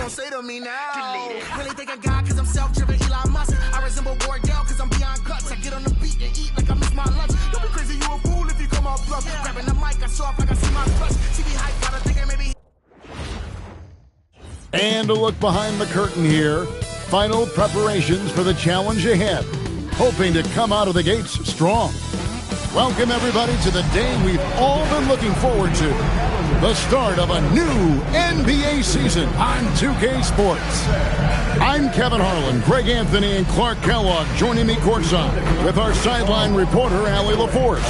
don't say to me now. Really think I got cause I'm self-driven Elon Musk. I resemble Wardell cause I'm beyond guts. I get on the beat and eat like I miss my lunch. Don't be crazy, you a fool if you come off bluff. Grabbing the mic, I saw like I see my clutch. See me hype, gotta think I maybe. And a look behind the curtain here. Final preparations for the challenge ahead. Hoping to come out of the gates strong. Welcome everybody to the day we've all been looking forward to. The start of a new NBA season on 2K Sports. I'm Kevin Harlan, Greg Anthony, and Clark Kellogg joining me courtside with our sideline reporter, Allie LaForce.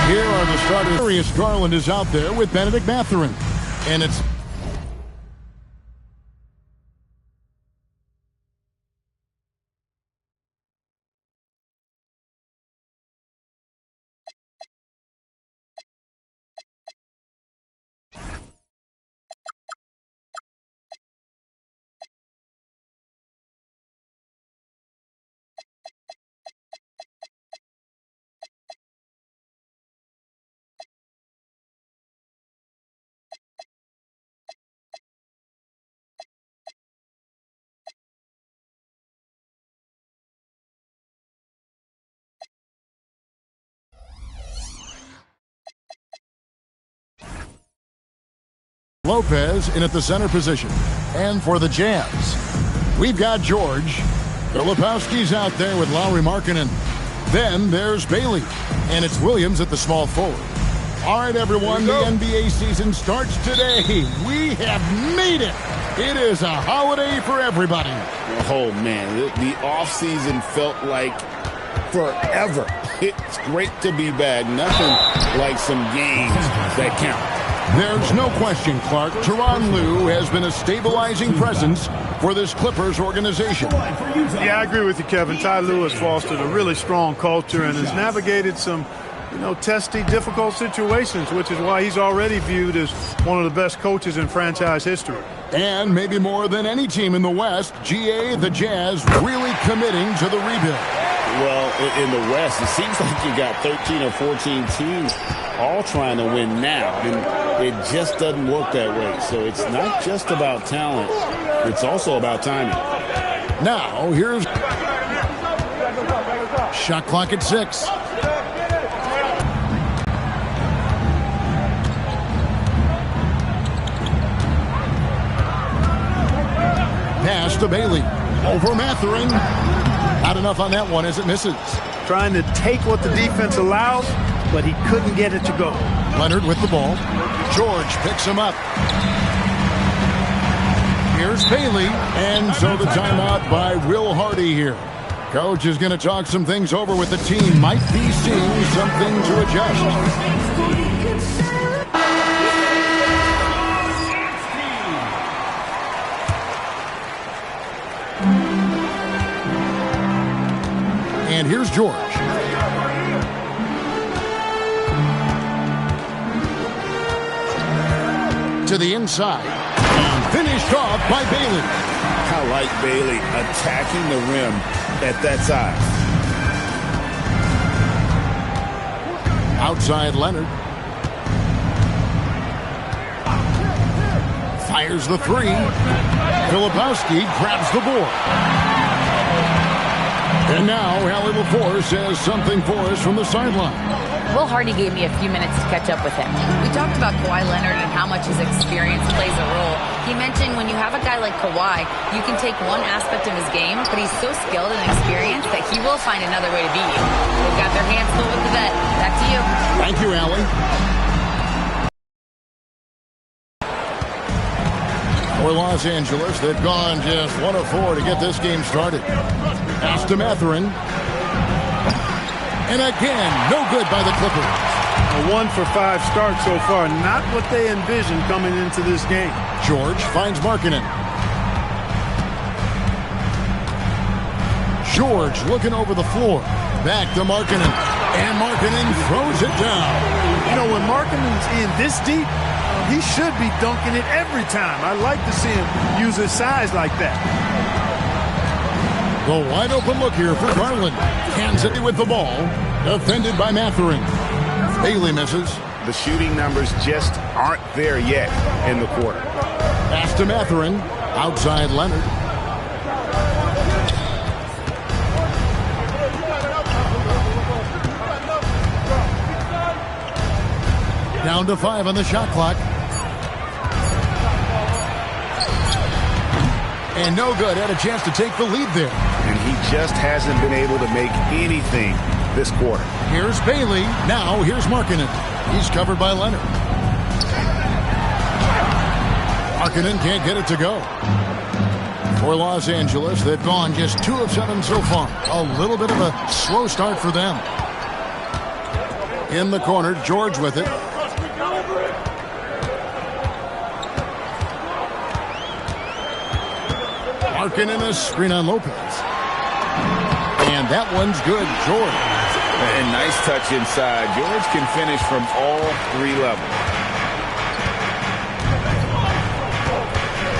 Here are the starters. Darius Garland is out there with Benedict Mathurin. And it's Lopez in at the center position. And for the Jazz, we've got George. Filipowski's out there with Lauri Markkanen. Then there's Bailey. And it's Williams at the small forward. All right, everyone, the NBA season starts today. We have made it. It is a holiday for everybody. Oh, man, the offseason felt like forever. It's great to be back. Nothing like some games that count. There's no question, Clark. Tyronn Lue has been a stabilizing presence for this Clippers organization. Yeah, I agree with you, Kevin. Ty Lue has fostered a really strong culture and has navigated some, testy, difficult situations, which is why he's already viewed as one of the best coaches in franchise history. And maybe more than any team in the West, GA, the Jazz, really committing to the rebuild. Well, in the West, it seems like you got 13 or 14 teams all trying to win now, and it just doesn't work that way. So it's not just about talent, it's also about timing. Now, here's shot clock at 6. Pass to Bailey. Over Mathurin. Not enough on that one as it misses. Trying to take what the defense allows, but he couldn't get it to go. Leonard with the ball. George picks him up. Here's Bailey. And so the timeout by Will Hardy here. Coach is going to talk some things over with the team. Might be seeing something to adjust. And here's George. To the inside. And finished off by Bailey. I like Bailey attacking the rim at that size. Outside Leonard. Fires the three. Filipowski grabs the board. And now, Allie LaForce has something for us from the sideline. Will Hardy gave me a few minutes to catch up with him. We talked about Kawhi Leonard and how much his experience plays a role. He mentioned when you have a guy like Kawhi, you can take one aspect of his game, but he's so skilled and experienced that he will find another way to beat you. They've got their hands full with the vet. Back to you. Thank you, Allie. For Los Angeles, they've gone just 1 of 4 to get this game started. Pass to Mathurin. And again, no good by the Clippers. A 1 for 5 start so far. Not what they envisioned coming into this game. George finds Markkanen. George looking over the floor. Back to Markkanen. And Markkanen throws it down. When Markkanen's in this deep, he should be dunking it every time. I like to see him use his size like that. The wide open look here for Garland. Kansas City with the ball. Defended by Mathurin. Bailey misses. The shooting numbers just aren't there yet in the quarter. Pass to Mathurin. Outside Leonard. Down to 5 on the shot clock. And no good. Had a chance to take the lead there. And he just hasn't been able to make anything this quarter. Here's Bailey. Now here's Markkanen. He's covered by Leonard. Markkanen can't get it to go. For Los Angeles, they've gone just 2 of 7 so far. A little bit of a slow start for them. In the corner, George with it. Markkanen a screen on Lopez. And that one's good, George. And nice touch inside. George can finish from all 3 levels.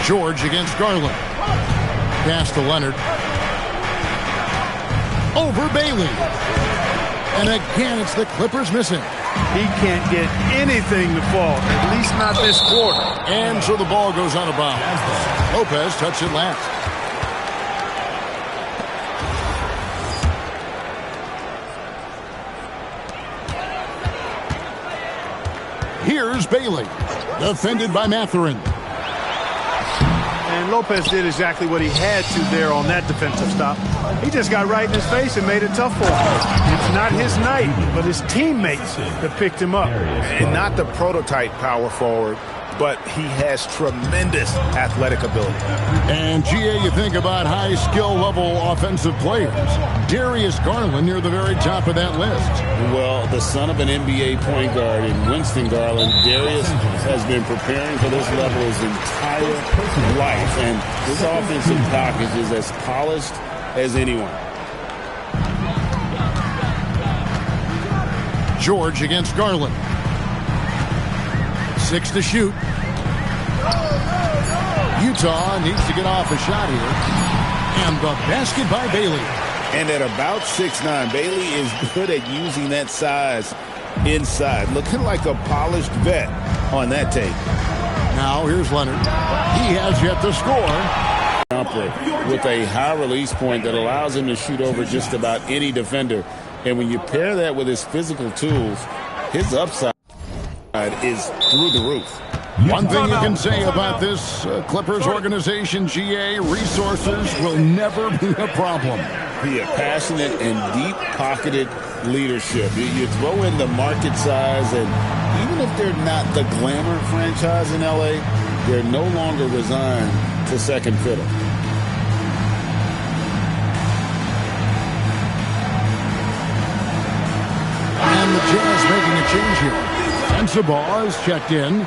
George against Garland. Pass to Leonard. Over Bailey. And again, it's the Clippers missing. He can't get anything to fall, at least not this quarter. And so the ball goes out of bounds. Lopez touched it last. Here's Bailey. Defended by Mathurin. And Lopez did exactly what he had to there on that defensive stop. He just got right in his face and made it tough for him. It's not his night, but his teammates that picked him up. And not the prototype power forward, but he has tremendous athletic ability. And, GA, you think about high skill level offensive players. Darius Garland near the very top of that list. Well, the son of an NBA point guard in Winston Garland, Darius has been preparing for this level his entire life. And his offensive package is as polished as anyone. George against Garland. 6 to shoot. Utah needs to get off a shot here. And the basket by Bailey. And at about 6'9", Bailey is good at using that size inside. Looking like a polished vet on that tape. Now here's Leonard. He has yet to score. With a high release point that allows him to shoot over just about any defender. And when you pair that with his physical tools, his upside is through the roof. One thing you can say about this Clippers organization, GA, resources will never be a problem. Yeah, passionate and deep-pocketed leadership. You throw in the market size, and even if they're not the glamour franchise in L.A., they're no longer resigned to second fiddle. And the Jazz making a change here. Sensabaugh is checked in.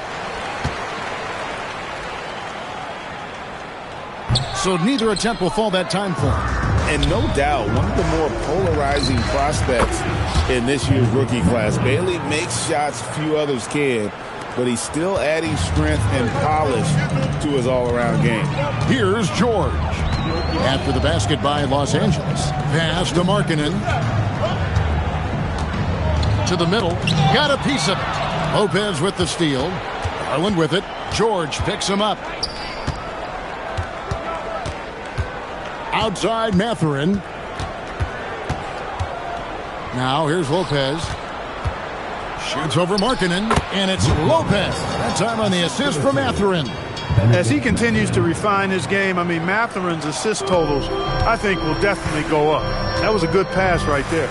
So neither attempt will fall that time for him. And no doubt, one of the more polarizing prospects in this year's rookie class. Bailey makes shots few others can, but he's still adding strength and polish to his all-around game. Here's George. After the basket by Los Angeles. Pass to Markkanen. To the middle. Got a piece of it. Lopez with the steal. Garland with it. George picks him up. Outside Mathurin. Now here's Lopez. Shoots over Markkanen, and it's Lopez. That time on the assist from Mathurin. As he continues to refine his game, I mean, Mathurin's assist totals, I think, will definitely go up. That was a good pass right there.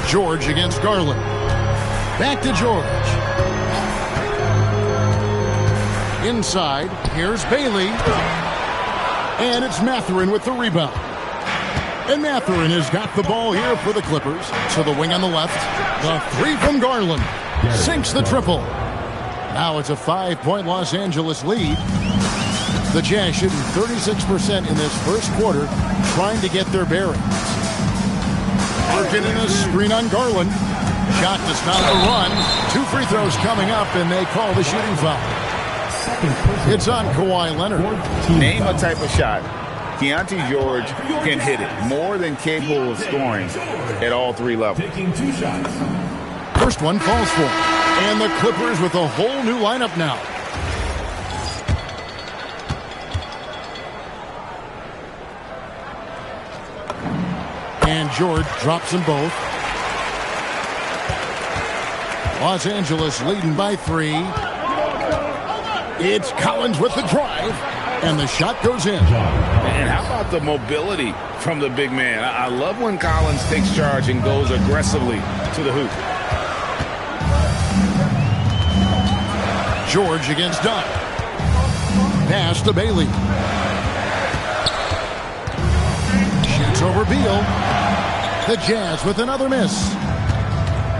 George against Garland. Back to George. Inside, here's Bailey. And it's Mathurin with the rebound. And Mathurin has got the ball here for the Clippers. To the wing on the left. The 3 from Garland. Sinks the triple. Now it's a 5-point Los Angeles lead. The Jazz shooting 36% in this first quarter, trying to get their bearings. Markkanen in a screen on Garland. Shot to stop the run. 2 free throws coming up, and they call the shooting foul. It's on Kawhi Leonard. Name a type of shot. Keontae George can hit it, more than capable of scoring at all 3 levels. First one falls for him. And the Clippers with a whole new lineup now. And George drops them both. Los Angeles leading by 3. It's Collins with the drive. And the shot goes in. And how about the mobility from the big man? I love when Collins takes charge and goes aggressively to the hoop. George against Dunn. Pass to Bailey. Shoots over Beal. The Jazz with another miss.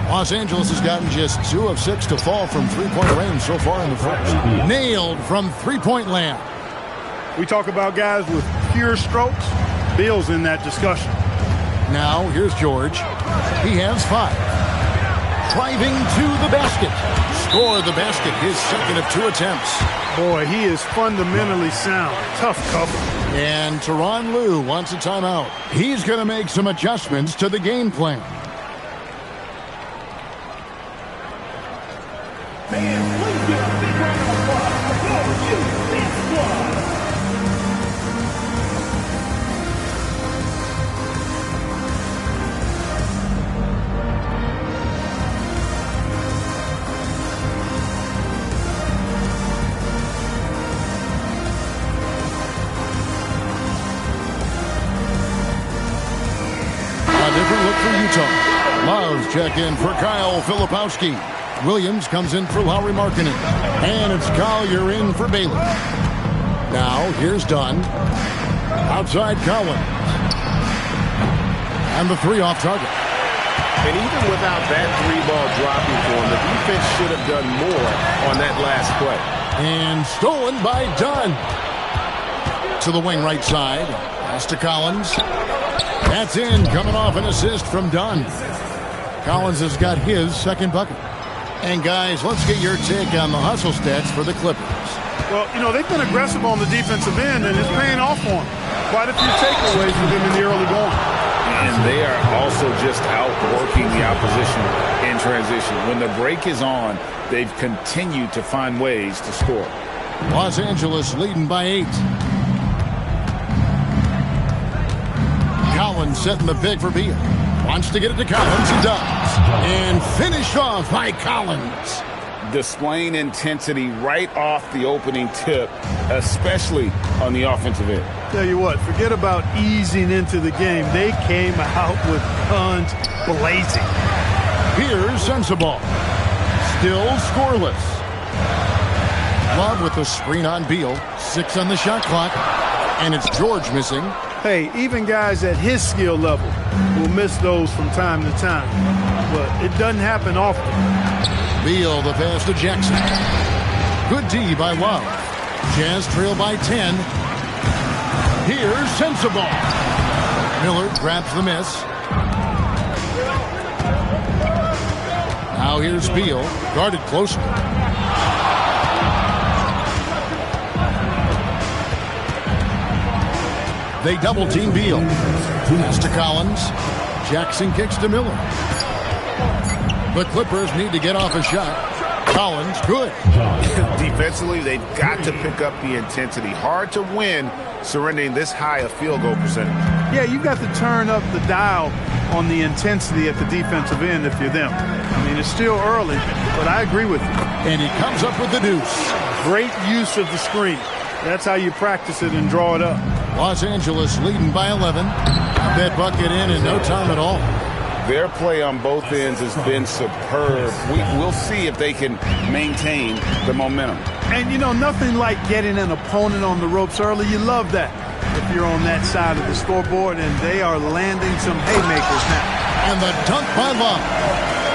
Los Angeles has gotten just 2 of 6 to fall from three-point range so far in the first. Nailed from three-point land. We talk about guys with pure strokes. Beal's in that discussion. Now, here's George. He has 5. Driving to the basket. Score the basket, his second of 2 attempts. Boy, he is fundamentally sound. Tough cover. And Tyronn Lue wants a timeout. He's going to make some adjustments to the game plan. Love's check in for Kyle Filipowski. Williams comes in for Lauri Markkanen. And it's Collier in for Bailey. Now, here's Dunn. Outside Collins. And the 3 off target. And even without that 3-ball dropping for him, the defense should have done more on that last play. And stolen by Dunn. To the wing right side. Pass to Collins. That's in, coming off an assist from Dunn. Collins has got his second bucket. And guys, let's get your take on the hustle stats for the Clippers. Well, you know, they've been aggressive on the defensive end, and it's paying off for them. Quite a few takeaways for them in the early going. And they are also just outworking the opposition in transition. When the break is on, they've continued to find ways to score. Los Angeles leading by 8. Collins setting the pick for Beal. Wants to get it to Collins. He does. And finished off by Collins. Displaying intensity right off the opening tip, especially on the offensive end. Tell you what, forget about easing into the game. They came out with guns blazing. Here's Sensabaugh. Still scoreless. Love with the screen on Beal. 6 on the shot clock. And it's George missing. Hey, even guys at his skill level will miss those from time to time. But it doesn't happen often. Beal, the pass to Jackson. Good D by Love. Jazz trail by 10. Here's Sensabaugh. Miller grabs the miss. Now here's Beal. Guarded closely. They double team Beal. Pass to Collins. Jackson kicks to Miller. The Clippers need to get off a shot. Collins, good. Defensively, they've got to pick up the intensity. Hard to win surrendering this high a field goal percentage. Yeah, you got to turn up the dial on the intensity at the defensive end if you're them. I mean, it's still early, but I agree with you. And he comes up with the deuce. Great use of the screen. That's how you practice it and draw it up. Los Angeles leading by 11. That bucket in no time at all. Their play on both ends has been superb. We'll see if they can maintain the momentum. And, you know, nothing like getting an opponent on the ropes early. You love that if you're on that side of the scoreboard, and they are landing some haymakers now. And the dunk by Love.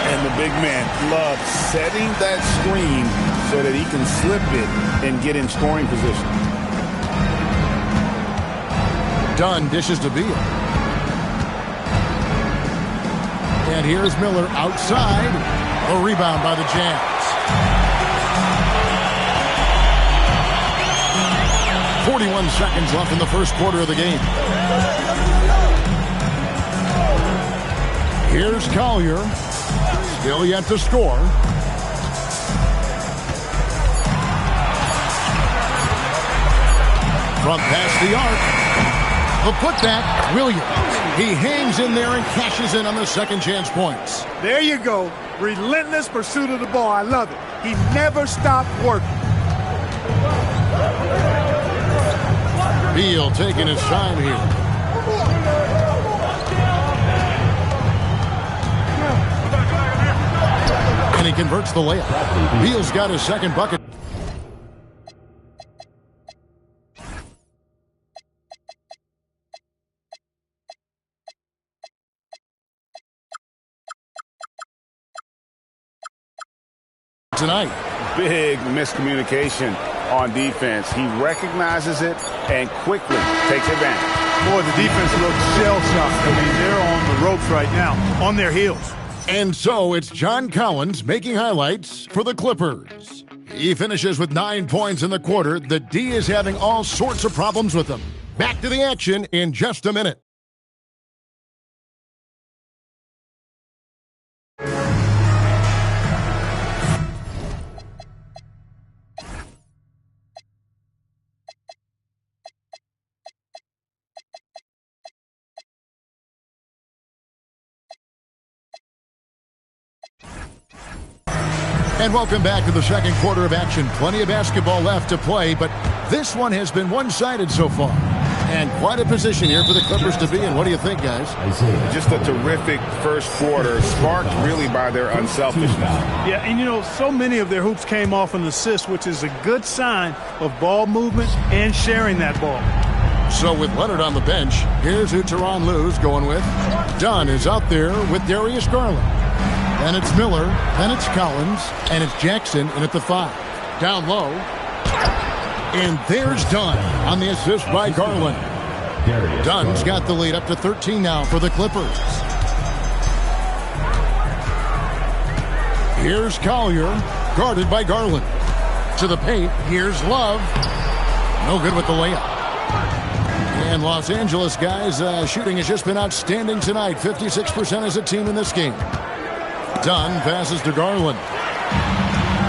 And the big man, Love, setting that screen so that he can slip it and get in scoring position. Dunn dishes to Beal. And here's Miller outside. A rebound by the Jazz. 41 seconds left in the first quarter of the game. Here's Collier. Still yet to score. From past the arc. The putback, Williams. He hangs in there and cashes in on the second chance points. There you go. Relentless pursuit of the ball. I love it. He never stopped working. Beal taking his time here. And he converts the layup. Beal's got his second bucket. Tonight. Big miscommunication on defense. He recognizes it and quickly takes advantage. Boy, the defense looks shell-shocked. I mean, they're on the ropes right now, on their heels. And so it's John Collins making highlights for the Clippers. He finishes with 9 points in the quarter. The D is having all sorts of problems with him. Back to the action in just a minute. And welcome back to the second quarter of action. Plenty of basketball left to play, but this one has been one-sided so far. And quite a position here for the Clippers to be in. What do you think, guys? Just a terrific first quarter, sparked really by their unselfishness. Yeah, and you know, so many of their hoops came off an assist, which is a good sign of ball movement and sharing that ball. So with Leonard on the bench, here's who Tyronn Lue's going with. Dunn is out there with Darius Garland. Then it's Miller, then it's Collins, and it's Jackson in at the 5. Down low. And there's Dunn on the assist by Garland. Dunn's got the lead up to 13 now for the Clippers. Here's Collier, guarded by Garland. To the paint, here's Love. No good with the layup. And Los Angeles, guys, shooting has just been outstanding tonight. 56% as a team in this game. Dunn passes to Garland.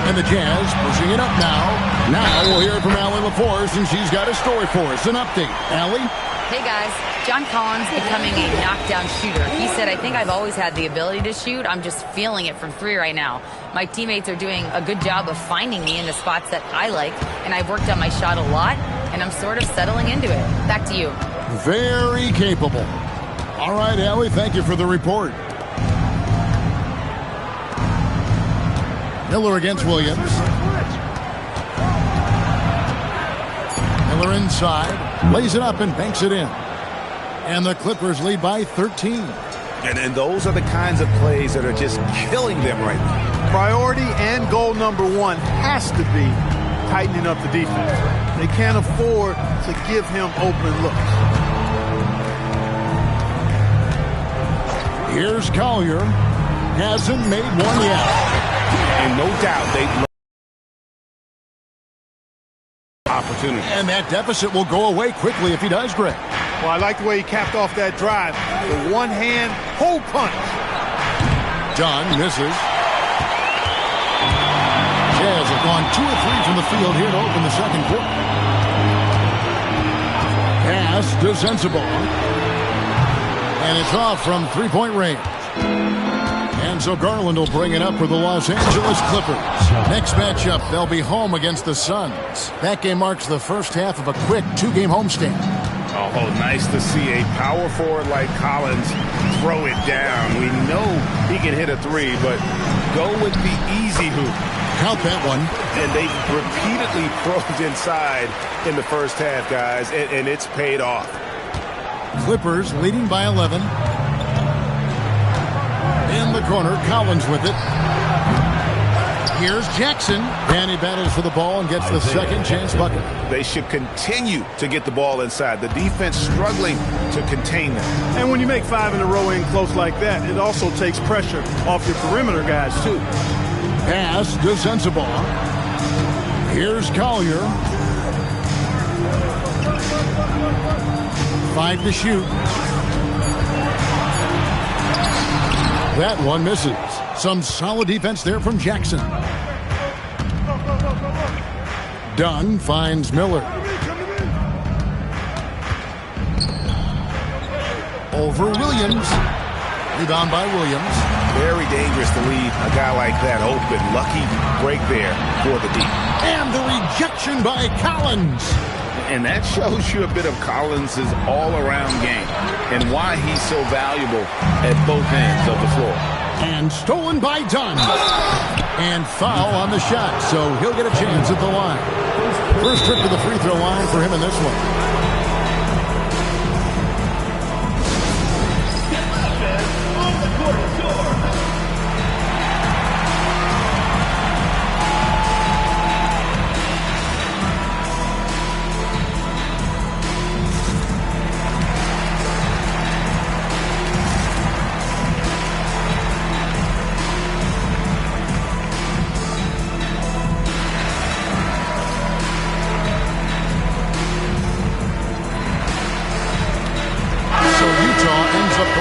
And the Jazz pushing it up now. Now we'll hear from Allie LaForce, and she's got a story for us. An update. Allie? Hey, guys. John Collins becoming a knockdown shooter. He said, I think I've always had the ability to shoot. I'm just feeling it from 3 right now. My teammates are doing a good job of finding me in the spots that I like, and I've worked on my shot a lot, and I'm sort of settling into it. Back to you. Very capable. All right, Allie, thank you for the report. Miller against Williams. Miller inside, lays it up and banks it in. And the Clippers lead by 13. And those are the kinds of plays that are just killing them right now. Priority and goal number 1 has to be tightening up the defense. They can't afford to give him open looks. Here's Collier. Hasn't made one yet. And no doubt they've opportunity. And that deficit will go away quickly if he does, Greg. Well, I like the way he capped off that drive. The one-hand hole punch. Dunn misses. Jazz have gone 2 of 3 from the field here to open the second quarter. Pass to Sensabaugh. And it's off from three-point range. And so Garland will bring it up for the Los Angeles Clippers. Next matchup, they'll be home against the Suns. That game marks the first half of a quick 2-game homestand. Oh, nice to see a power forward like Collins throw it down. We know he can hit a 3, but go with the easy hoop. Count that one. And they repeatedly probed inside in the first half, guys, and it's paid off. Clippers leading by 11. In the corner, Collins with it. Here's Jackson. And he battles for the ball and gets the second chance bucket. They should continue to get the ball inside. The defense struggling to contain them. And when you make 5 in a row in close like that, it also takes pressure off your perimeter guys, too. Pass to Sensabaugh. Here's Collier. 5 to shoot. That one misses. Some solid defense there from Jackson. Dunn finds Miller. over Williams. Rebound by Williams. Very dangerous to leave a guy like that open. Lucky break there for the D. And the rejection by Collins. And that shows you a bit of Collins' all-around game and why he's so valuable at both ends of the floor. And stolen by Dunn. And foul on the shot, so he'll get a chance at the line. First trip to the free throw line for him in this one.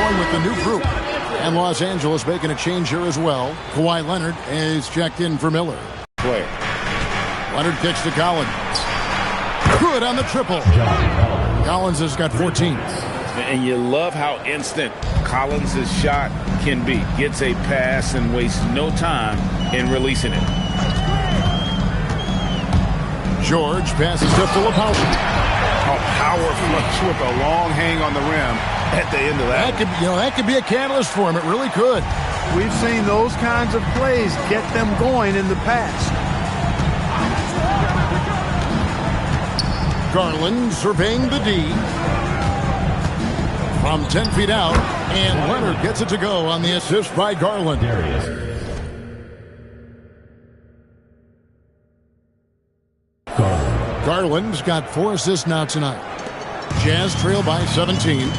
With the new group. And Los Angeles making a change here as well. Kawhi Leonard is checked in for Miller. Player. Leonard kicks to Collins. Good on the triple. Collins has got 14. And you love how instant Collins' shot can be. Gets a pass and wastes no time in releasing it. George passes to Filipowski. A power flush with a long hang on the rim at the end of that. That could be a catalyst for him. It really could. We've seen those kinds of plays get them going in the past. Garland surveying the D. From 10 feet out, and Leonard gets it to go on the assist by Garland. Garland's got 4 assists now tonight. Jazz trail by 17.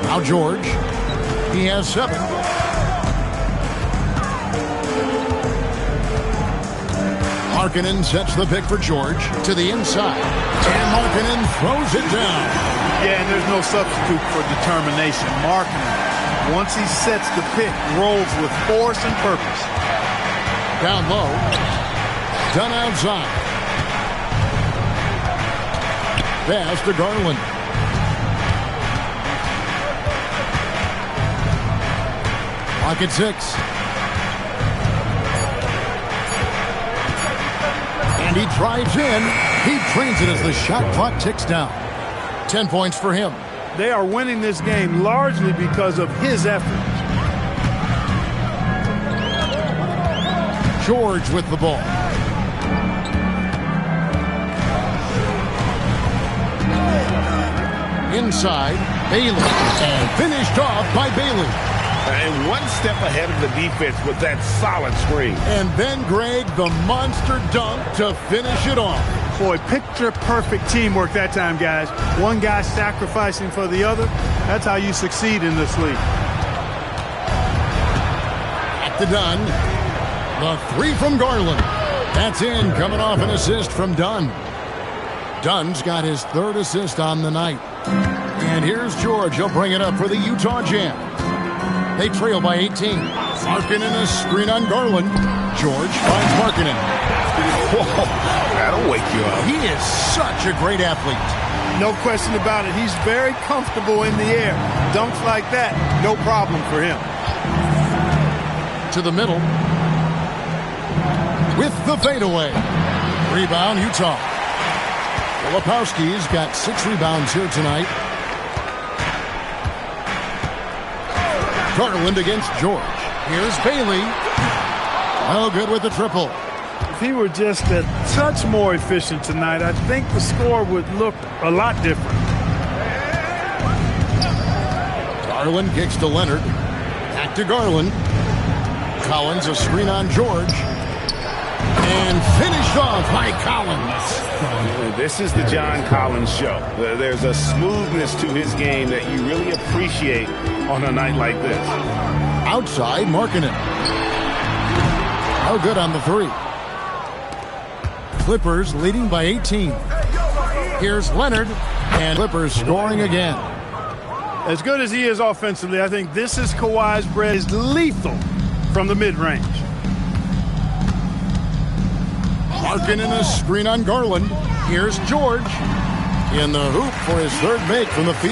Now George. He has 7. Markkanen sets the pick for George to the inside. And Markkanen throws it down. Yeah, and there's no substitute for determination. Markkanen, once he sets the pick, rolls with force and purpose. Down low. Done outside. Pass to Garland. Clock at 6. And he drives in. He trains it as the shot clock ticks down. 10 points for him. They are winning this game largely because of his effort. George with the ball. Inside, Bailey. And finished off by Bailey. And one step ahead of the defense with that solid screen. And then, Greg, the monster dunk to finish it off. Boy, picture-perfect teamwork that time, guys. One guy sacrificing for the other. That's how you succeed in this league. At the Dunn. The 3 from Garland. That's in, coming off an assist from Dunn. Dunn's got his 3rd assist on the night. And here's George. He'll bring it up for the Utah Jazz. They trail by 18. Markkanen a screen on Garland. George finds Markkanen. Whoa, that'll wake you up. He is such a great athlete. No question about it. He's very comfortable in the air. Dunks like that, no problem for him. To the middle. With the fadeaway. Rebound, Utah. Filipowski's got 6 rebounds here tonight. Garland against George. Here's Bailey. Oh, good with the triple. If he were just a touch more efficient tonight, I think the score would look a lot different. Garland kicks to Leonard. Back to Garland. Collins a screen on George. And finished off by Collins. This is the John Collins show. There's a smoothness to his game that you really appreciate on a night like this. Outside, Markkanen. Oh, good on the 3. Clippers leading by 18. Here's Leonard, and Clippers scoring again. As good as he is offensively, I think this is Kawhi's bread. Is lethal from the mid-range. Markkanen a screen on Garland. Here's George. in the hoop for his third make from the field.